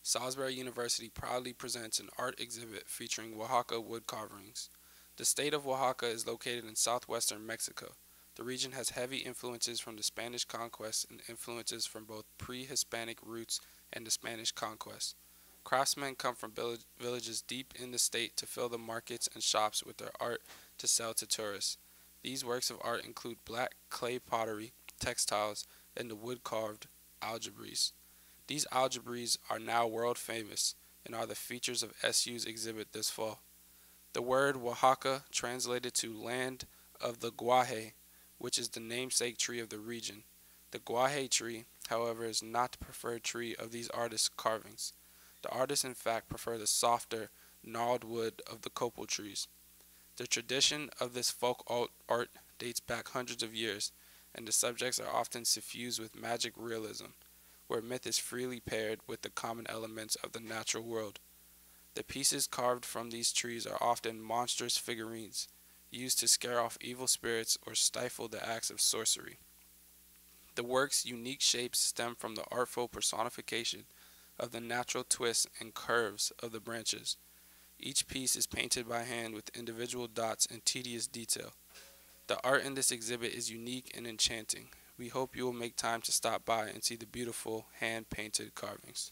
Salisbury University proudly presents an art exhibit featuring Oaxaca wood carvings. The state of Oaxaca is located in southwestern Mexico. The region has heavy influences from the Spanish conquest and influences from both pre-Hispanic roots and the Spanish conquest. Craftsmen come from villages deep in the state to fill the markets and shops with their art to sell to tourists. These works of art include black clay pottery, textiles, and the wood carved algebres. These algebres are now world famous and are the features of SU's exhibit this fall. The word Oaxaca translated to land of the guaje, which is the namesake tree of the region. The guaje tree, however, is not the preferred tree of these artists' carvings. The artists in fact prefer the softer, gnarled wood of the copal trees. The tradition of this folk art dates back hundreds of years, and the subjects are often suffused with magic realism, where myth is freely paired with the common elements of the natural world. The pieces carved from these trees are often monstrous figurines, used to scare off evil spirits or stifle the acts of sorcery. The work's unique shapes stem from the artful personification of the natural twists and curves of the branches. Each piece is painted by hand with individual dots and tedious detail. The art in this exhibit is unique and enchanting. We hope you will make time to stop by and see the beautiful hand painted carvings.